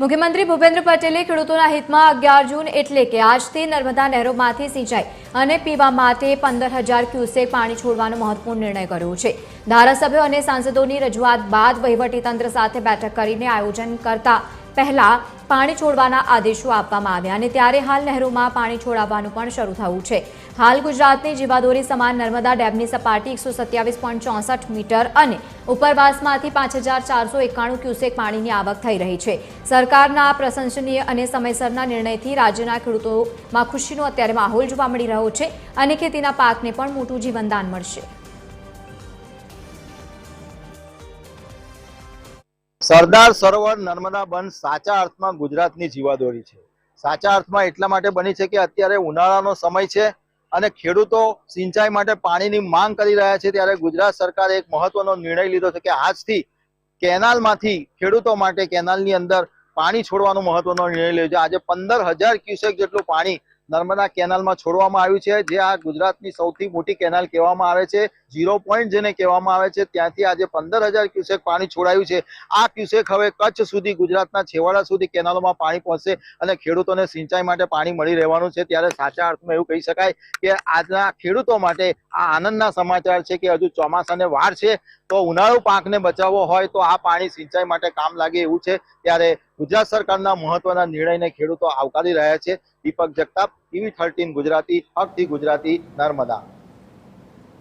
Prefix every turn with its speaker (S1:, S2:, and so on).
S1: મુખ્યમંત્રી ભૂપેન્દ્ર પટેલે ખેડૂતોના હિતમાં 11 જૂન એટલે કે આજથી નર્મદા નહેરોમાંથી સિંચાઈ અને પીવા માટે 15,000 ક્યુસેક પાણી છોડવાનો મહત્વપૂર્ણ નિર્ણય કર્યો છે। ધારાસભ્યો અને સાંસદોની રજૂઆત બાદ વહીવટીતંત્ર સાથે બેઠક કરીને આયોજન કરતા પહેલા પાણી છોડવાના આદેશો આપવામાં આવ્યા અને ત્યારે હાલ નહેરોમાં પાણી છોડાવવાનું પણ શરૂ થયું છે। હાલ ગુજરાતની જીવાદોરી સમાન નર્મદા ડેમની સપાટી 127.64 મીટર અને ઉપરવાસમાંથી 5,491 ક્યુસેક પાણીની આવક થઈ રહી છે। સરકારના આ પ્રશંસનીય અને સમયસરના નિર્ણયથી રાજ્યના ખેડૂતોમાં ખુશીનો અત્યારે માહોલ જોવા મળી રહ્યો છે અને ખેતીના પાકને પણ મોટું જીવનદાન મળશે।
S2: સરદાર સરોવર નર્મદા બંધ સાચા અર્થમાં ગુજરાતની જીવાદોરી છે। સાચા અર્થમાં એટલા માટે બની છે કે અત્યારે ઉનાળાનો સમય છે અને ખેડૂતો સિંચાઈ માટે પાણીની માંગ કરી રહ્યા છે, ત્યારે ગુજરાત સરકારે એક મહત્વનો નિર્ણય લીધો છે કે આજથી કેનાલમાંથી ખેડૂતો માટે કેનાલની અંદર પાણી છોડવાનો મહત્વનો નિર્ણય લીધો છે। આજે 15,000 ક્યુસેક જેટલું પાણી નર્મદા કેનાલમાં છોડવામાં આવ્યું છે, જે આ ગુજરાતની સૌથી મોટી કેનાલ કહેવામાં આવે છે। 0 પોઈન્ટ જેને કહેવામાં આવે છે, ત્યાંથી આજે 15,000 ક્યુસેક પાણી છોડાયું છે। આ ક્યુસેક હવે કચ્છ સુધી, ગુજરાતના છેવાડા સુધી કેનાલોમાં પાણી પહોંચશે અને ખેડૂતોને સિંચાઈ માટે પાણી મળી રહેવાનું છે। ત્યારે સાચા અર્થમાં એવું કહી શકાય કે આજના ખેડૂતો માટે આ આનંદના સમાચાર છે કે હજુ ચોમાસાને વાર છે, તો ઉનાળુ પાકને બચાવવો હોય તો આ પાણી સિંચાઈ માટે કામ લાગે એવું છે। ત્યારે ગુજરાત સરકારના મહત્વના નિર્ણયને ખેડૂતો આવકારી રહ્યા છે। દીપક જગતાપ, TV13 ગુજરાતી, હકથી ગુજરાતી, નર્મદા।